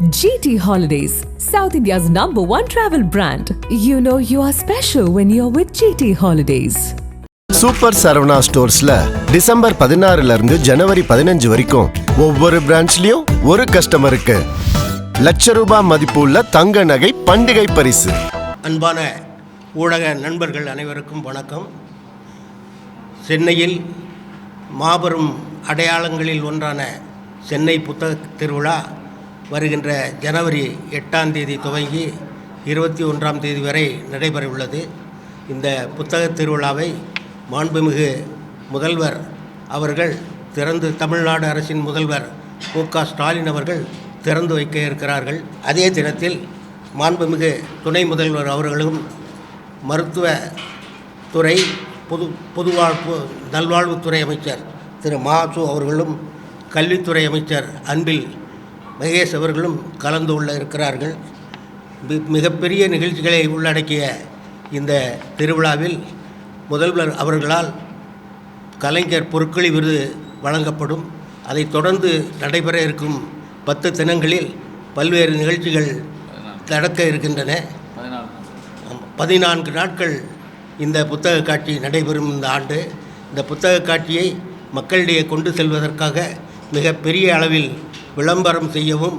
GT Holidays, South India's #1 travel brand. You know you are special when you're with GT Holidays. Super Saravana ஸ்டோர்ஸ்ல December 16 இருந்து ஜனவரி 15 வரைக்கும் ஒவ்வொரு பிரான்ச்லயும் ஒரு கஸ்டமருக்கு ₹1,00,000 மதிப்புள்ள தங்க நகை பண்டிகை பரிசு. அன்பான ஊடக நண்பர்கள் அனைவருக்கும் வணக்கம். சென்னையில் மாபெரும் அடையாளங்களில் ஒன்றான சென்னை புத்தக திருவிழா வருகின்ற ஜனவரி 8ஆம் தேதி துவங்கி 21ஆம் தேதி வரை நடைபெறவுள்ளது. இந்த புத்தக திருவிழாவை மாண்புமிகு முதல்வர் அவர்கள் தமிழ்நாடு அரசின் முதல்வர் மு.க. ஸ்டாலின் அவர்கள் திறந்து வைக்க இருக்கிறார்கள். அதே தினத்தில் மாண்புமிகு துணை முதல்வர் அவர்களும் மருத்துவத்துறை நல்வாழ்வுத்துறை அமைச்சர் திரு மாசு அவர்களும் கல்வித்துறை அமைச்சர் அன்பில் மகேஷ் அவர்களும் கலந்து கொள்ள இருக்கிறார்கள். மிகப்பெரிய நிகழ்ச்சிகளை உள்ளடக்கிய இந்த திருவிழாவில் முதல்வர் அவர்களால் கலைஞர் பொற்களி விருது வழங்கப்படும். அதைத் தொடர்ந்து நடைபெற இருக்கும் 10 தினங்களில் பல்வேறு நிகழ்ச்சிகள் நடக்க இருக்கின்றன. 14 நாட்கள் இந்த புத்தக காட்சி நடைபெறும். இந்த ஆண்டு இந்த புத்தக காட்சியை மக்களிடையே கொண்டு செல்வதற்காக மிக பெரிய அளவில் விளம்பரம் செய்யவும்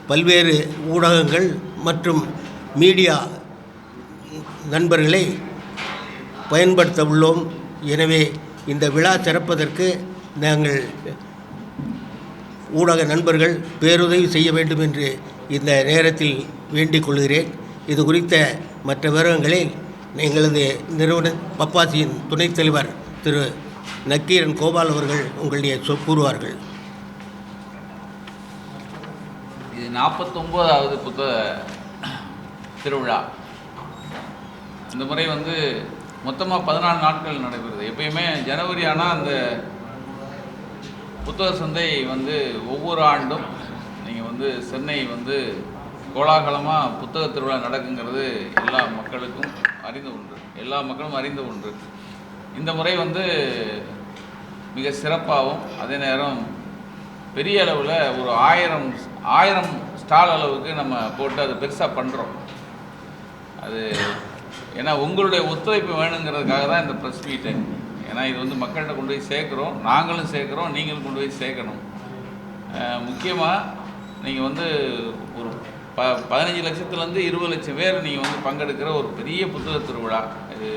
பல்வேறு ஊடகங்கள் மற்றும் மீடியா நண்பர்களை பயன்படுத்த உள்ளோம். எனவே இந்த விழா சிறப்பதற்கு நாங்கள் ஊடக நண்பர்கள் பேருதவி செய்ய வேண்டும் என்று இந்த நேரத்தில் வேண்டிக் கொள்கிறேன். இது குறித்த மற்ற விவரங்களை எங்களது நிறுவன பப்பாசியின் துணைத் தலைவர் திரு நக்கீரன் கோபால் அவர்கள் உங்களுடைய கூறுவார்கள். இது 49வது புத்தக திருவிழா. இந்த முறை மொத்தமாக 14 நாட்கள் நடைபெறுது. எப்பயுமே ஜனவரி ஆனால் அந்த புத்தக சந்தை ஒவ்வொரு ஆண்டும் நீங்கள் சென்னை கோலாகலமாக புத்தக திருவிழா நடக்குங்கிறது எல்லா மக்களுக்கும் அறிந்த ஒன்று, எல்லா மக்களும் அறிந்த ஒன்று. இந்த முறை மிக சிறப்பாகவும் அதே நேரம் பெரிய அளவில் ஒரு 1000 ஸ்டால் அளவுக்கு நம்ம போட்டு அது பெருசாக பண்ணுறோம். அது ஏன்னா உங்களுடைய ஒத்துழைப்பு வேணுங்கிறதுக்காக தான் இந்த ப்ரெஸ் மீட்டு. ஏன்னா இது மக்கள்கிட்ட கொண்டு போய் சேர்க்குறோம், நாங்களும் சேர்க்குறோம், நீங்களும் கொண்டு போய் சேர்க்கணும். முக்கியமாக நீங்கள் ஒரு 15 லட்சத்துலேருந்து 20 லட்சம் பேர் நீங்கள் பங்கெடுக்கிற ஒரு பெரிய புத்தக திருவிழா. இது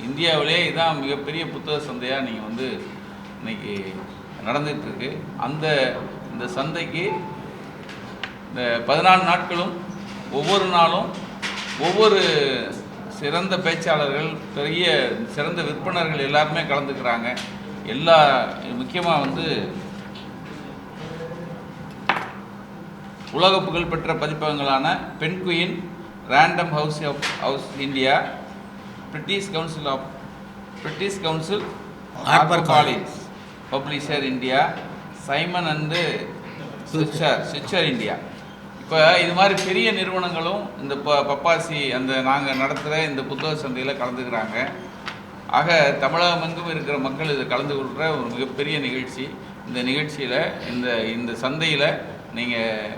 இந்தியாவிலே இதுதான் மிகப்பெரிய புத்தக சந்தையாக நீங்கள் இன்றைக்கி நடந்துகிட்ருக்கு. இந்த சந்தைக்கு இந்த 14 நாட்களும் ஒவ்வொரு நாளும் ஒவ்வொரு சிறந்த பேச்சாளர்கள், பெரிய சிறந்த விற்பனர்கள் எல்லாருமே கலந்துக்கிறாங்க. முக்கியமாக உலக புகழ்பெற்ற பதிப்பகங்களான Penguin, Random House India, British Council Harper Collins publisher India, Simon and Schuster India, இப்போ இது மாதிரி பெரிய நிறுவனங்களும் இந்த பப்பாசி நாங்கள் நடத்துகிற இந்த புத்தக சந்தையில் கலந்துக்கிறாங்க. ஆக தமிழகம் எங்கும் இருக்கிற மக்கள் இதை கலந்து கொள்கிற ஒரு மிகப்பெரிய நிகழ்ச்சி. இந்த நிகழ்ச்சியில் இந்த சந்தையில் நீங்கள்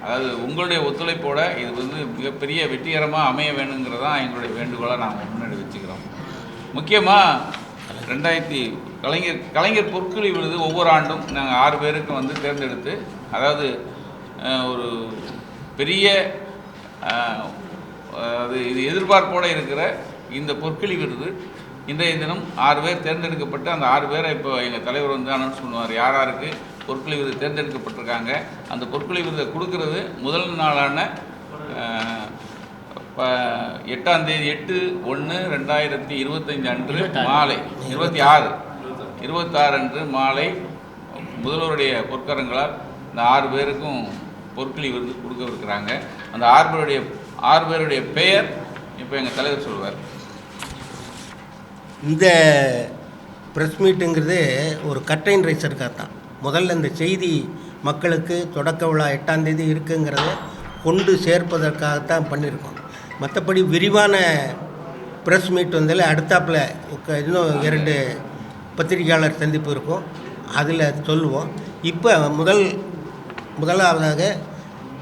அதாவது உங்களுடைய ஒத்துழைப்போடு இது மிகப்பெரிய வெற்றிகரமாக அமைய வேணுங்கிறதான் எங்களுடைய வேண்டுகோளாக நாங்கள் முன்னாடி வச்சுக்கிறோம். முக்கியமாக கலைஞர் பொற்களி விருது ஒவ்வொரு ஆண்டும் நாங்கள் 6 பேருக்கு தேர்ந்தெடுத்து, அதாவது ஒரு பெரிய இது எதிர்பார்ப்போடு இருக்கிற இந்த பொற்களி விருது இன்றைய தினம் 6 பேர் தேர்ந்தெடுக்கப்பட்டு அந்த 6 பேரை இப்போ எங்கள் தலைவர் அனௌன்ஸ் பண்ணுவார் யாருக்கு பொற்களி விருது தேர்ந்தெடுக்கப்பட்டிருக்காங்க. அந்த பொற்களி விருதை கொடுக்கறது முதல் நாளான 8ஆம் தேதி 8/1/2025 அன்று மாலை 26 அன்று மாலை முதல்வருடைய பொற்கரங்களால் இந்த 6 பேருக்கும் பொற்களி விருது கொடுக்கவிருக்கிறாங்க. அந்த 6 பேருடைய பெயர் இப்போ எங்கள் தலைவர் சொல்வார். இந்த ப்ரெஸ் மீட்டுங்கிறது ஒரு கட்டைன் ரைசருக்காக தான். முதல்ல இந்த செய்தி மக்களுக்கு தொடக்க விழா 8ஆம் தேதி இருக்குங்கிறத கொண்டு சேர்ப்பதற்காகத்தான் பண்ணியிருக்கோம். மற்றபடி விரிவான ப்ரெஸ் மீட் அடுத்தாப்பில் இன்னும் 2 பத்திரிகையாளர் சந்திப்பு இருக்கும், அதில் சொல்லுவோம். இப்போ முதலாவதாக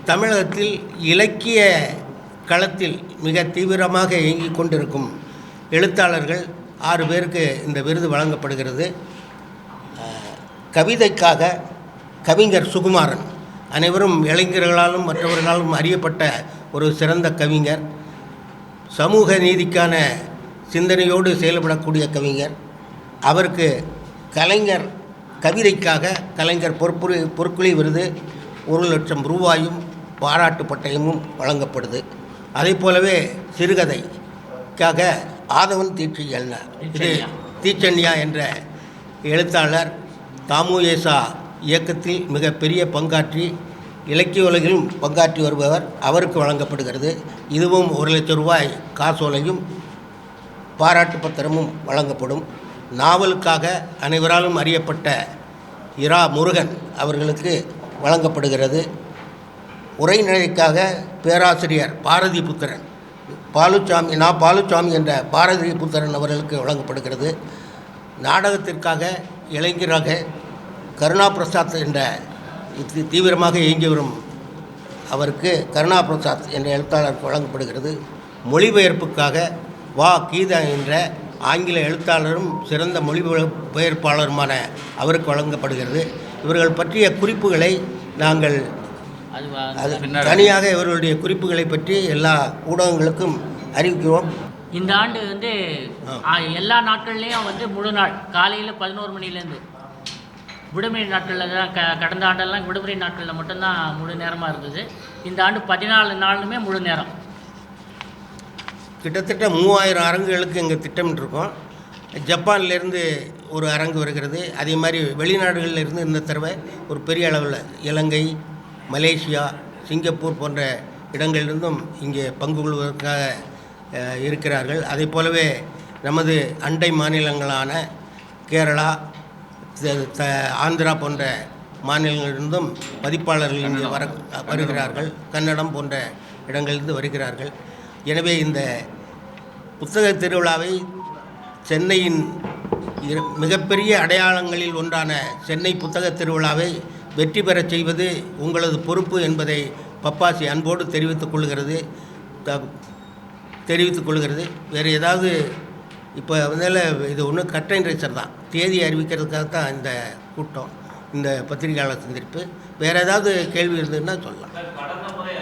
தமிழகத்தில் இலக்கிய களத்தில் மிக தீவிரமாக இயங்கிக் கொண்டிருக்கும் எழுத்தாளர்கள் 6 பேருக்கு இந்த விருது வழங்கப்படுகிறது. கவிதைக்காக கவிஞர் சுகுமாரன், அனைவரும் இளைஞர்களாலும் மற்றவர்களாலும் அறியப்பட்ட ஒரு சிறந்த கவிஞர், சமூக நீதிக்கான சிந்தனையோடு செயல்படக்கூடிய கவிஞர். அவருக்கு கலைஞர் கவிதைக்காக கலைஞர் பொற்குழி விருது 1,00,000 ரூபாயும் பாராட்டு பட்டயமும் வழங்கப்படுது. அதே போலவே சிறுகதைக்காக ஆதவன் தீட்சண்யா என்ற எழுத்தாளர் தாமுஏசா இயக்கத்தில் மிகப்பெரிய பங்காற்றி இலக்கிய உலகிலும் பங்காற்றி வருபவர், அவருக்கு வழங்கப்படுகிறது. இதுவும் 1,00,000 ரூபாய் காசோலையும் பாராட்டு பத்திரமும் வழங்கப்படும். நாவலுக்காக அனைவராலும் அறியப்பட்ட இரா முருகன் அவர்களுக்கு வழங்கப்படுகிறது. உரைநடைக்காக பேராசிரியர் பாரதி புத்திரன் பாலுசாமி என்ற பாரதி புத்திரன் அவர்களுக்கு வழங்கப்படுகிறது. நாடகத்திற்காக இளைஞராக கருணா பிரசாத் என்ற தீவிரமாக இயங்கி வரும் அவருக்கு கருணா பிரசாத் என்ற எழுத்தாளருக்கு வழங்கப்படுகிறது. மொழிபெயர்ப்புக்காக கீதா என்ற ஆங்கில எழுத்தாளரும் சிறந்த மொழிபெயர்ப்பாளருமான அவருக்கு வழங்கப்படுகிறது. இவர்கள் பற்றிய குறிப்புகளை நாங்கள் தனியாக இவர்களுடைய குறிப்புகளை பற்றி எல்லா ஊடகங்களுக்கும் அறிவிக்கிறோம். இந்த ஆண்டு வந்து எல்லா நாட்கள்லேயும் வந்து முழு நாள் காலையில் 11 மணிலேருந்து விடுமுறை நாட்களில் தான் கடந்த ஆண்டெல்லாம் விடுமுறை நாட்களில் மட்டும்தான் முழு நேரமாக இருந்தது. இந்த ஆண்டு 14 நாளுமே முழு நேரம். கிட்டத்தட்ட 3000 அரங்குகளுக்கு இங்கே திட்டமிட்டிருக்கோம். ஜப்பான்லேருந்து ஒரு அரங்கு வருகிறது. அதே மாதிரி வெளிநாடுகளிலிருந்து இந்த தடவை ஒரு பெரிய அளவில் இலங்கை, மலேசியா, சிங்கப்பூர் போன்ற இடங்களிலிருந்தும் இங்கே பங்கு கொள்வதற்காக இருக்கிறார்கள். அதே போலவே நமது அண்டை மாநிலங்களான கேரளா, ஆந்திரா போன்ற மாநிலங்களிலிருந்தும் பதிப்பாளர்கள் இங்கே வருகிறார்கள். கன்னடம் போன்ற இடங்களிலிருந்து வருகிறார்கள். எனவே இந்த புத்தக திருவிழாவை சென்னையின் மிகப்பெரிய அடையாளங்களில் ஒன்றான சென்னை புத்தக திருவிழாவை வெற்றி பெறச் செய்வது உங்களது பொறுப்பு என்பதை பப்பாசி அன்போடு தெரிவித்துக் கொள்கிறது. வேறு ஏதாவது இப்போ வந்து இது ஒன்றும் கட்டைன் ரைசர் தான், தேதி அறிவிக்கிறதுக்காக தான் இந்த கூட்டம், இந்த பத்திரிகையாளர் சந்திப்பு. வேறு ஏதாவது கேள்வி இருந்ததுன்னா சொல்லலாம். கடந்த முறை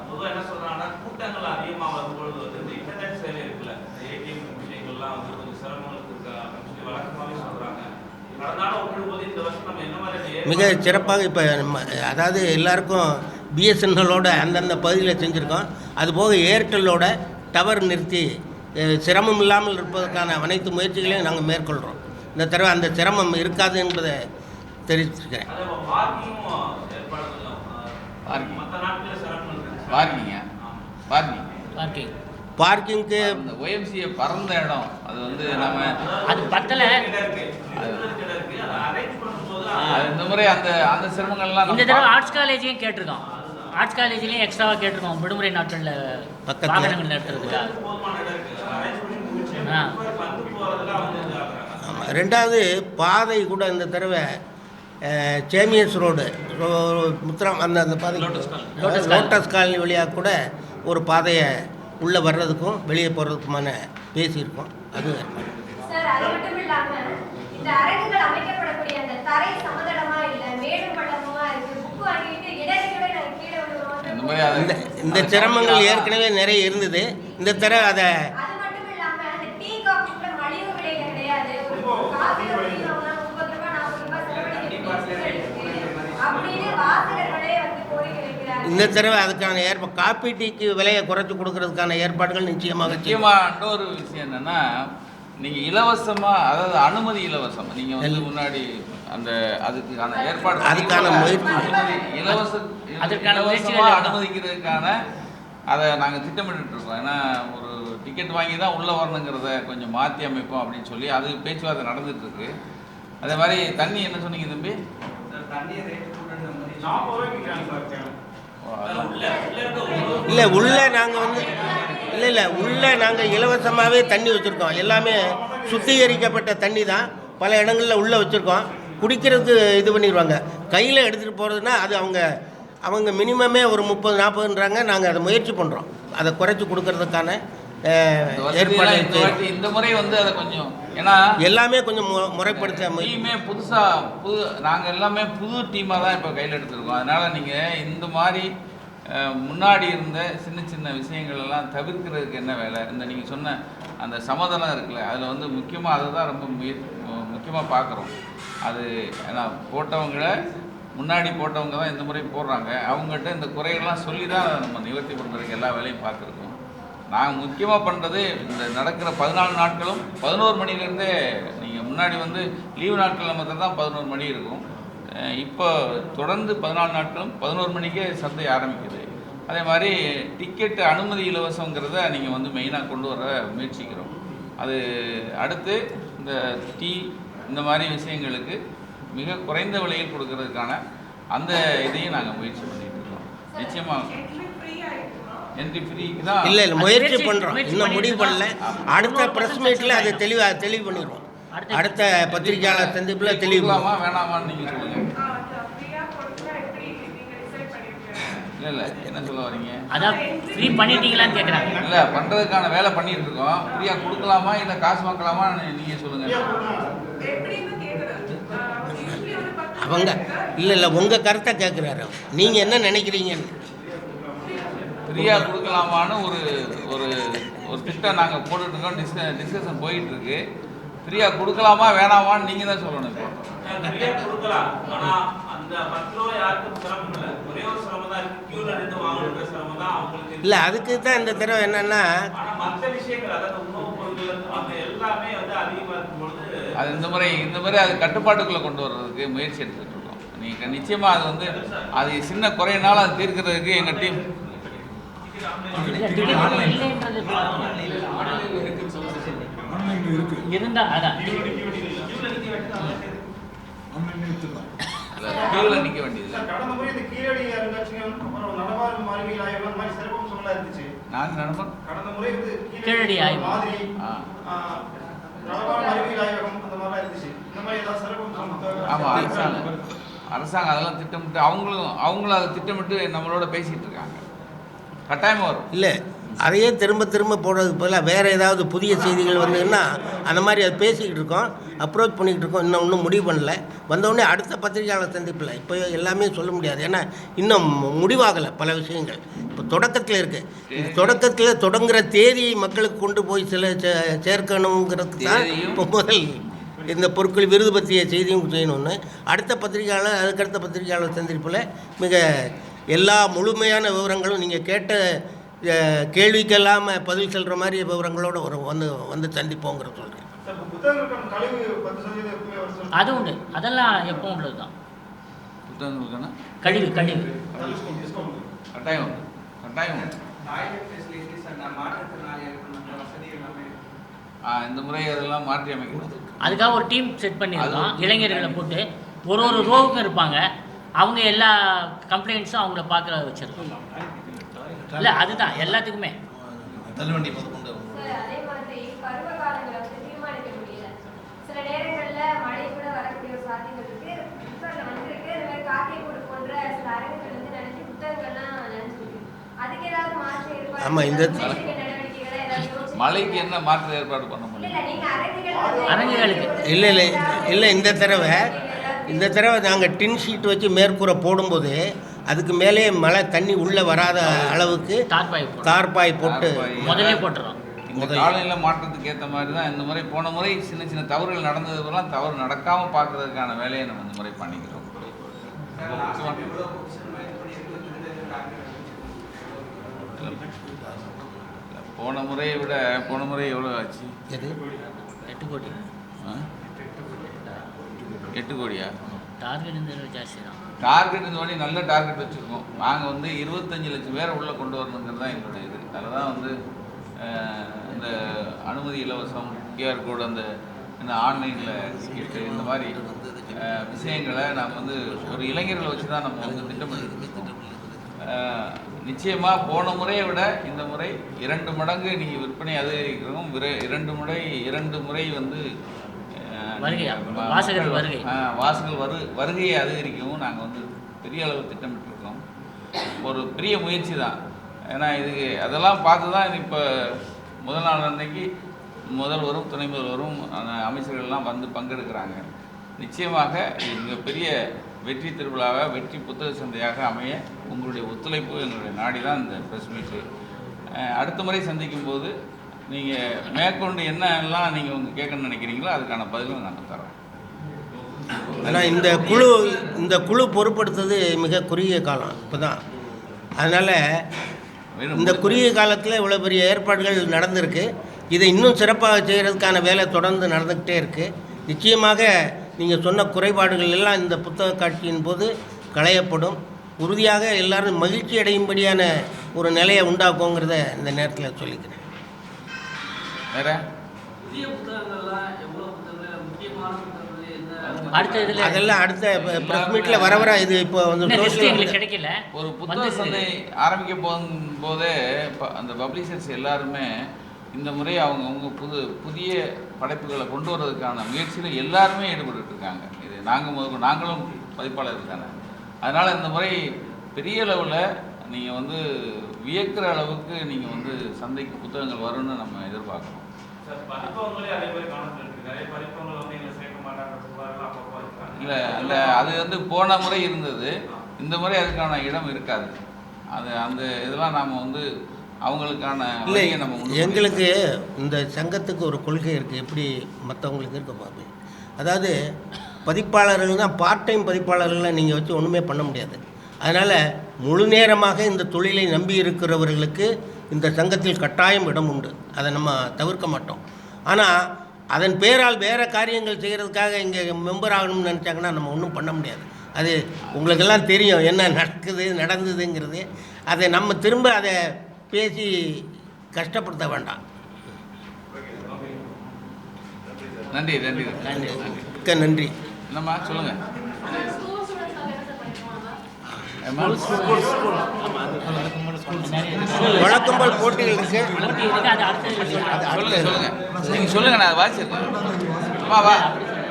பொதுவாக என்ன சொல்கிறாங்கன்னா, கூட்டங்கள் அதிகமாக வரும்பொழுது வந்து இந்த இன்டர்நெட் சேவை இருக்குல்ல, ஏடிஎம் விஷயங்கள்லாம் வந்து கொஞ்சம் சிரமங்களுக்கு இருக்கா அப்படின்னு சொல்லி வழக்கமாகவே சொல்கிறாங்க. கடந்த நாள் ஒப்பிடும்போது இந்த வருஷம் நம்ம என்ன மாதிரி மிக சிறப்பாக இப்போ அதாவது எல்லாருக்கும் பிஎஸ்என்எல்லோட அந்தந்த பகுதியில் செஞ்சுருக்கோம். அதுபோக ஏர்டெல்லோட டவர் நிறுத்தி சிரமம் இல்லாமல் இருப்பதற்கான அனைத்து முயற்சிகளையும் நாங்கள் மேற்கொள்கிறோம். இந்த தடவை அந்த சிரமம் இருக்காது என்பதை தெரிவிச்சிருக்கிறேன். பார்க்கிங்க்கு ஒய்எம்சிஏ பறந்த இடம் அது வந்து நம்ம அது பத்தல. இந்த முறை அந்த அந்த சிரமங்கள்லாம் இந்த தடவை ஆர்ட்ஸ் காலேஜையும் கேட்டிருக்கோம். ஆர்ட்ஸ் காலேஜ்லேயும் எக்ஸ்ட்ராவாக கேட்டிருக்கோம் விடுமுறை நாட்களில் வாகனங்கள் நிறுத்துறதுக்காக. ரெண்டாவது பாதை கூட இந்த தடவை சேமியஸ் ரோடு முத்திரம் அந்த பாதை லோட்டஸ் காலனி வழியாக கூட ஒரு பாதையை உள்ளே வர்றதுக்கும் வெளியே போகிறதுக்குமான பேசியிருக்கோம். அது சார், அது மட்டும் இல்லாமல் இந்த அரங்குகள் அமைக்கப்படக்கூடிய அந்த தரை சமதளமா இல்லை மேடும் பள்ளமா இருக்கு, புக்கு வாங்கிட்டு இடங்களை நாங்கள் கீழே விழுவோம். இந்த சிரமங்கள் ஏற்கனவே நிறைய இருந்தது. இந்த தடவை அதை அது மட்டும் இல்லாமல் அந்த டீ காஃபி கூட மலிவு விலையில கிடையாது. ஒரு காஃபி குடிக்கிறோம்னா 30 ரூபாய் 40 ரூபாய் செலவழிக்க அப்படின்னு வாசகர்களே வந்து கோரிக்கை வைக்கிறாங்க. இந்த தடவை அதுக்கான காப்பி டீக்கு விலையை குறைச்சி கொடுக்கறதுக்கான ஏற்பாடுகள் நிச்சயமாக இன்னொரு விஷயம் என்னன்னா, நீங்கள் இலவசமாக, அதாவது அனுமதி இலவசம், நீங்கள் வந்து முன்னாடி அந்த அதுக்கான ஏற்பாடு அதுக்கான முயற்சி இலவசமாக அனுமதிக்கிறதுக்கான அதை நாங்கள் திட்டமிட்டுருக்கோம். ஏன்னா ஒரு டிக்கெட் வாங்கி தான் உள்ளே வரணுங்கிறத கொஞ்சம் மாற்றி அமைப்போம் அப்படின்னு சொல்லி அது பேச்சுவார்த்தை நடந்துகிட்ருக்கு. அதே மாதிரி தண்ணி என்ன சொன்னீங்க தம்பி? இல்லை உள்ளே நாங்கள் வந்து உள்ளே நாங்கள் இலவசமாகவே தண்ணி வச்சுருக்கோம். எல்லாமே சுத்திகரிக்கப்பட்ட தண்ணி தான் பல இடங்களில் உள்ளே வச்சுருக்கோம். குடிக்கிறதுக்கு இது பண்ணிடுவாங்க. கையில் எடுத்துகிட்டு போகிறதுனா அது அவங்க அவங்க மினிமமே ஒரு 30-40ன்றாங்க. நாங்கள் அதை முயற்சி பண்ணுறோம், அதை குறைச்சி கொடுக்கறதுக்கான ஏற்பாடு. இந்த முறை வந்து அதை கொஞ்சம், ஏன்னா எல்லாமே கொஞ்சம் முறைப்படுத்த டீமே புதுசாக நாங்கள் எல்லாமே புது டீமாக தான் இப்போ கையில் எடுத்துருக்கோம். அதனால் நீங்கள் இந்த மாதிரி முன்னாடி இருந்த சின்ன சின்ன விஷயங்கள் எல்லாம் தவிர்க்கிறதுக்கு என்ன வேலை, இந்த நீங்கள் சொன்ன அந்த சமாதானம் இருக்குல்ல, அதில் வந்து முக்கியமாக அதை தான் ரொம்ப முக்கியமாக பார்க்குறோம். அது ஏன்னா முன்னாடி போட்டவங்க தான் இந்த முறை போடுறாங்க. அவங்ககிட்ட இந்த குறைகள்லாம் சொல்லி தான் நம்ம நிவர்த்தி பண்ணுறதுக்கு எல்லா வேலையும் பார்க்குறோம். நாங்கள் முக்கியமாக பண்ணுறது இந்த நடக்கிற 14 நாட்களும் 11 மணிலேருந்தே, நீங்கள் முன்னாடி வந்து லீவு நாட்களில் மாத்திரம் தான் 11 மணி இருக்கும். இப்போ தொடர்ந்து 14 நாட்களும் 11 மணிக்கே சந்தை ஆரம்பிக்குது. அதே மாதிரி டிக்கெட்டு அனுமதி இலவசங்கிறத நீங்கள் வந்து மெயினாக கொண்டு வர முயற்சிக்கிறோம். அது அடுத்து இந்த டீ இந்த மாதிரி விஷயங்களுக்கு மிக குறைந்த விலையில் கொடுக்கறதுக்கான அந்த இதையும் நாங்கள் முயற்சி பண்ணிட்டு இருக்கோம். நிச்சயமாக என்ட்ரி ஃப்ரீக்கு தான் இல்லை முயற்சி பண்ணுறோம், இன்னும் முடிவு பண்ணல. அடுத்த ப்ரெஸ் மீட்டில் அதை தெளிவு பண்ணிடுவோம். அடுத்த பத்திரிகையாளர் சந்திப்பில் தெளிவுலாமா வேணாமான்னு நீங்கள் சொல்லுங்கள். இல்லை என்ன சொல்ல வரீங்க? அதான் ஃப்ரீ பண்ணிட்டீங்களான்னு கேட்குறாங்க. இல்லை, பண்ணுறதுக்கான வேலை பண்ணிட்டு இருக்கோம். ஃப்ரீயாக கொடுக்கலாமா இல்லை காசு வாங்கலாமா நீங்கள் சொல்லுங்கள். அவங்க இல்லை உங்கள் கருத்தை கேட்குறாரு, நீங்கள் என்ன நினைக்கிறீங்கன்னு. ஃப்ரீயாக கொடுக்கலாமான்னு ஒரு ஒரு ஒரு திட்டம் நாங்கள் போட்டுட்ருக்கோம். டிஸ்கஷன் போயிட்டுருக்கு. ஃப்ரீயாக கொடுக்கலாமா வேணாமான்னு நீங்கள் தான் சொல்லணும். இப்போ ஃப்ரீயாக கொடுக்கலாம், ஆனால் அந்த 10 ரூபா யாருக்கும் சிரமம் இல்லை. ஒரே ஒரு சிரமம் தான் இருக்குது, க்யூவில் இருந்து வாங்குற சிரமம் தான் அவங்களுக்கு. இல்லை அதுக்கு தான் இந்த தடவை என்னென்னா, ஆனால் மற்ற விஷயங்கள், அதாவது உணவுப் பொருட்கள் அந்த எல்லாமே வந்து அதிகமாக இருக்கும்பொழுது அது இந்த முறை அது கட்டுப்பாட்டுக்குள்ளே கொண்டு வர்றதுக்கு முயற்சி எடுத்துகிட்டு இருக்கோம். நீங்கள் நிச்சயமாக அது வந்து அது சின்ன குறையினால அது தீர்க்கிறதுக்கு எங்கள் டீம் இருந்தா அதான் கியூவில் நிற்க வேண்டியது. கடந்த முறை இந்த கீழடி அருங்காட்சியகம் அப்புறம் நடமாடும் அறிவியல் ஆய்வு அந்த மாதிரி சிறப்பு சொல்லலாம் இருந்துச்சு. கடந்த முறை வந்து கீழடி ஆய்வு மாதிரி நடமாடும் அறிவியல் ஆய்வகம் அந்த மாதிரிலாம் இருந்துச்சு. இந்த மாதிரி ஏதாவது சிறப்பு? ஆமாம், அரசாங்கம் அதெல்லாம் திட்டமிட்டு அவங்களும் அதை திட்டமிட்டு நம்மளோட பேசிகிட்டு இருக்காங்க. கட்டாயமாக வரும். இல்லை அதையே திரும்ப போடுறதுக்கு பதிலாக வேறு ஏதாவது புதிய செய்திகள் வந்ததுன்னா அந்த மாதிரி அதை பேசிக்கிட்டு இருக்கோம், அப்ரோச் பண்ணிக்கிட்டு இருக்கோம். இன்னும் முடிவு பண்ணல. வந்தவுடனே அடுத்த பத்திரிகையாளர் சந்திப்பில் இப்போ எல்லாமே சொல்ல முடியாது, ஏன்னா இன்னும் முடிவாகலை பல விஷயங்கள். இப்போ தொடக்கத்தில் இருக்குது. இந்த தொடக்கத்தில் தொடங்குகிற தேதியை மக்களுக்கு கொண்டு போய் சேர்க்கணுங்கிறதுக்கு தான் இப்போ முதல் இந்த பொருட்கள் விருது பற்றிய செய்தியும் செய்யணும்னு அடுத்த பத்திரிகையாளர் அதுக்கடுத்த பத்திரிகையாளர் சந்திப்பில் மிக எல்லா முழுமையான விவரங்களும் நீங்கள் கேட்ட கேள்விக்கெல்லாம் பதில் சொல்கிற மாதிரி விவரங்களோடு வந்து சந்திப்போங்கிற சொல்கிறேன். அது உண்டு, அதெல்லாம் எப்போ உள்ளது தான். புத்தகங்களுக்கான கழிவு கட்டாயம் இந்த முறை அதெல்லாம் மாற்றி அமைக்கணும். அதுக்காக ஒரு டீம் செட் பண்ணியிருக்கோம். இளைஞர்களை போட்டு ஒரு ரோவுக்கும் இருப்பாங்க. அவங்க எல்லா கம்ப்ளைண்ட்ஸும் அவங்கள பார்க்குற வச்சிருக்கோம். இல்லை அதுதான் எல்லாத்துக்குமே தள்ளுவண்டி கொண்டு அதே மாதிரி பருவ காலங்களை வந்து தீர்மானிக்க முடியல. சில நேரங்களில் மழை கூட வரக்கூடிய சாத்தியங்கள் இருக்கு. புத்தகங்கள் வந்திருக்கு. இந்த மாதிரி காக்கைக்கூடு போன்ற சில அரங்குகள் வந்து நினைச்சு புத்தகங்கள்லாம் நினைச்சிருக்கு. அதுக்கு ஏதாவது மாற்று ஏற்பாடு நடவடிக்கைகளை ஏதாவது மழைக்கு என்ன மாற்று ஏற்பாடு பண்ண முடியும்? அரங்குகளுக்கு இல்லை இந்த தடவை நாங்கள் டின் ஷீட் வச்சு மேற்கூரை போடும்போது அதுக்கு மேலே மழை தண்ணி உள்ளே வராத அளவுக்கு தார்பாய் போட்டு முதலே போட்டுறோம். இந்த காலநிலை மாற்றத்துக்கு ஏற்ற மாதிரி தான் இந்த முறை போன முறை சின்ன சின்ன தவறுகள் நடந்ததுக்கெல்லாம் தவறு நடக்காமல் பார்க்கறதுக்கான வேலையை நம்ம இந்த முறை பண்ணிக்கிறோம். போன முறையை விட போன முறை எவ்வளோ ஆச்சு? 8 கோடி. 8 கோடியா? டார்கெட் ஜாஸ்தி தான். டார்கெட் இந்த மாதிரி நல்ல டார்கெட் வச்சுருக்கோம். நாங்கள் வந்து 25 லட்சம் பேரை உள்ளே கொண்டு வரணுங்கிறது தான் எங்களுடைய இது. அதில் தான் வந்து இந்த அனுமதி இலவசம், கியூஆர் கோடு, அந்த ஆன்லைனில் டிக்கெட்டு, இந்த மாதிரி விஷயங்களை நாம் வந்து ஒரு இளைஞர்களை வச்சு தான் நம்ம வந்து திட்டமிட்டு நிச்சயமாக போன முறையை விட இந்த முறை 2 மடங்கு நீங்கள் விற்பனை அதிகரிக்கிறோம். 2 முறை வந்து வாசகர்கள் வருகையை அதிகரிக்கவும் நாங்கள் வந்து பெரிய அளவு திட்டமிட்டிருக்கோம். ஒரு பெரிய முயற்சி தான். ஏன்னா இதுக்கு அதெல்லாம் பார்த்து தான் இப்போ முதல் நாள் அன்னைக்கு முதல்வரும் துணை முதல்வரும் அமைச்சர்கள்லாம் வந்து பங்கெடுக்கிறாங்க. நிச்சயமாக இது மிகப்பெரிய வெற்றி திருவிழாவாக, வெற்றி புத்தக சந்தையாக அமைய உங்களுடைய ஒத்துழைப்பு எங்களுடைய நாடி தான் இந்த ப்ரெஸ் மீட்டு. அடுத்த முறை சந்திக்கும் போது நீங்கள் மேற்கொண்டு என்னெல்லாம் நீங்கள் உங்கள் கேட்கணும்னு நினைக்கிறீங்களோ அதுக்கான பதிலும் நாங்கள் தரோம். ஆனால் இந்த குழு பொறுப்படுத்துறது மிக குறுகிய காலம் இப்போ தான். அதனால் இந்த குறுகிய காலத்தில் இவ்வளோ பெரிய ஏற்பாடுகள் நடந்திருக்கு. இதை இன்னும் சிறப்பாக செய்கிறதுக்கான வேலை தொடர்ந்து நடந்துக்கிட்டே இருக்குது. நிச்சயமாக நீங்கள் சொன்ன குறைபாடுகள் எல்லாம் இந்த புத்தக காட்சியின் போது களையப்படும். உறுதியாக எல்லாரும் மகிழ்ச்சி அடையும்படியான ஒரு நிலையை உண்டாக்குங்கிறத இந்த நேரத்தில் சொல்லிக்கிறேன். வேற அதெல்லாம் அடுத்த ப்ரெஸ் மீட்டில் வர இது இப்போ வந்து கிடைக்கல. ஒரு புத்தக சந்தை ஆரம்பிக்க போதே அந்த பப்ளிஷர்ஸ் எல்லாருமே இந்த முறை அவங்க புதிய படைப்புகளை கொண்டு வர்றதுக்கான முயற்சியில் எல்லாருமே ஈடுபட்டு இருக்காங்க. இது நாங்களும் பதிப்பாளர் தானே. அதனால் இந்த முறை பெரிய அளவில் நீங்கள் வந்து வியக்கிற அளவுக்கு நீங்கள் வந்து சந்தைக்கு புத்தகங்கள் வரும்னு நம்ம எதிர்பார்க்குறோம். இல்லை அது வந்து போன முறை இருந்தது, இந்த முறை அதுக்கான இடம் இருக்காது. அந்த இதெல்லாம் நாம் வந்து அவங்களுக்கான இல்லை. எங்களுக்கு இந்த சங்கத்துக்கு ஒரு கொள்கை இருக்குது, எப்படி மற்றவங்களுக்கு இருக்க பார்ப்பேன். அதாவது பதிப்பாளர்கள் தான் பார்ட் டைம் பதிப்பாளர்களை நீங்கள் வச்சு ஒன்றுமே பண்ண முடியாது. அதனால் முழு நேரமாக இந்த தொழிலை நம்பி இருக்கிறவர்களுக்கு இந்த சங்கத்தில் கட்டாயம் இடம் உண்டு. அதை நம்ம தவிர்க்க மாட்டோம். ஆனால் அதன் பேரால் வேறு காரியங்கள் செய்கிறதுக்காக இங்கே மெம்பர் ஆகணும்னு நினச்சாங்கன்னா நம்ம ஒன்றும் பண்ண முடியாது. அது உங்களுக்கெல்லாம் தெரியும் என்ன நடந்ததுங்கிறது. அதை நம்ம திரும்ப அதை பேசி கஷ்டப்படுத்த வேண்டாம். நன்றி நன்றி நன்றி மிக்க நன்றி. என்னம்மா சொல்லுங்கள். வழக்கம்போல் போட்டிகள் இருக்கு. சொல்லுங்க நீங்கள் சொல்லுங்கள், நான் வாசிச்சிருக்கேன். அம்மா வா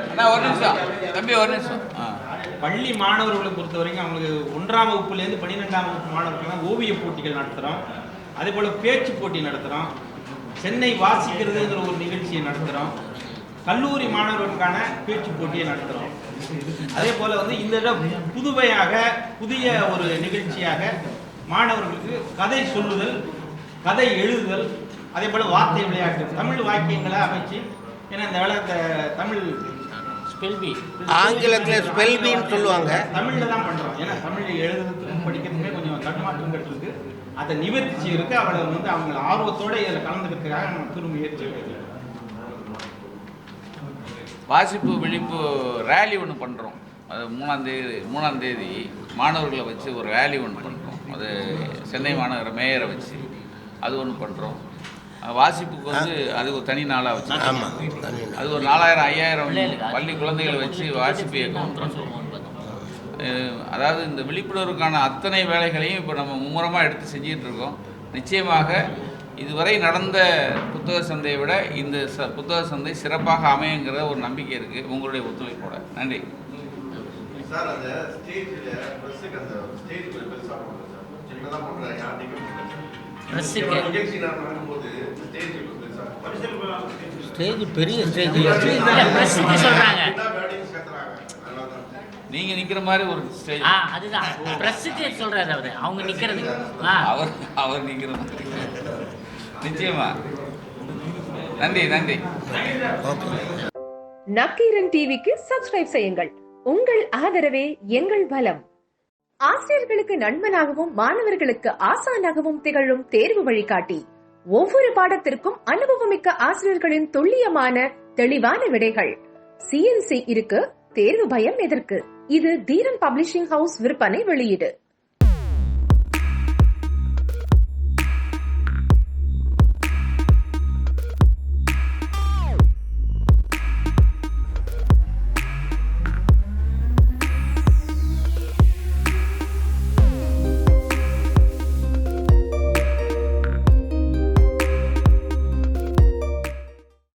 அண்ணா, ஒரு நிமிஷம் தம்பி, ஒரு நிமிஷம். பள்ளி மாணவர்களை பொறுத்த வரைக்கும் அவங்களுக்கு 1ஆம் வகுப்புலேருந்து 12ஆம் வகுப்பு மாணவர்கள்லாம் ஓவிய போட்டிகள் நடத்துகிறோம். அதே போல் பேச்சு போட்டி நடத்துகிறோம். சென்னை வாசிக்கிறதுங்கிற ஒரு நிகழ்ச்சியை நடத்துகிறோம். கல்லூரி மாணவர்களுக்கான பேச்சு போட்டியை நடத்துகிறோம். அதே போல் வந்து இந்த புதுமையாக புதிய ஒரு நிகழ்ச்சியாக மாணவர்களுக்கு கதை சொல்லுதல், கதை எழுதுதல், அதே போல் வார்த்தை விளையாட்டு, தமிழ் வாக்கியங்களை அமைச்சு, ஏன்னா இந்த வேலை தமிழ் ஸ்பெல்பி ஆங்கிலத்தில் ஸ்பெல்பின்னு சொல்லுவாங்க, தமிழில் தான் பண்ணுறோம். ஏன்னா தமிழில் எழுதுறதுக்கும் படிக்கிறதுக்குமே கொஞ்சம் தடுமாற்றங்கள் இருக்குது. அதை நிவர்த்தி செய்யறதுக்கு அவளை வந்து அவங்க ஆர்வத்தோடு இதில் கலந்துக்கிறதுக்காக நம்ம திரும்ப முயற்சி எடுக்கிறோம். வாசிப்பு விழிப்பு ரேலி ஒன்று பண்ணுறோம். அது 3ஆம் தேதி மாணவர்களை வச்சு ஒரு ரேலி ஒன்று பண்ணுறோம். அது சென்னை மாநகர மேயரை வச்சு அது ஒன்று பண்ணுறோம். வாசிப்புக்கு வந்து அது ஒரு தனி நாளாக வச்சு, அது ஒரு 4000-5000 பள்ளி குழந்தைகளை வச்சு வாசிப்பு இயக்கம் பண்ணுறோம். அதாவது இந்த விழிப்புணர்வுக்கான அத்தனை வேலைகளையும் இப்போ நம்ம மும்முரமாக எடுத்து செஞ்சிகிட்டு இருக்கோம். நிச்சயமாக இதுவரை நடந்த புத்தக சந்தையை விட இந்த புத்தக சந்தை சிறப்பாக அமையுங்கிற ஒரு நம்பிக்கை இருக்குது, உங்களுடைய ஒத்துழைப்போட. நன்றி சார். அந்த ஸ்டேஜில் ப்ரெஸ்ஸுக்கு அந்த ஸ்டேஜ் பெருசாக போடுறது சார், சின்னதாக பண்ணுறாங்க. நிகழ்ச்சி நடக்கும்போது ஸ்டேஜ் பெரிய ஸ்டேஜ் சொல்கிறாங்க. நீங்க நிக்கிற மாதிரி ஒரு ஸ்டேஜ், அதுதான் பிரஸ்ஸுக்கு சொல்றாரு அவரு, அவங்க நிக்கிறது, அவர் நிக்கிறது. நிச்சயமா. நன்றி நன்றி. நக்கீரன் டிவிக்கு சப்ஸ்கிரைப் செய்யுங்கள். உங்கள் ஆதரவே எங்கள் பலம். ஆசிரியர்களுக்கு நண்பனாகவும் மாணவர்களுக்கு ஆசானாகவும் திகழும் தேர்வு வழிகாட்டி. ஒவ்வொரு பாடத்திற்கும் அனுபவமிக்க ஆசிரியர்களின் துல்லியமான தெளிவான விடைகள். CNC இருக்கு, தேர்வு பயம் எதற்கு? இது தீரன் பப்ளிஷிங் ஹவுஸ் விற்பனை வெளியீடு.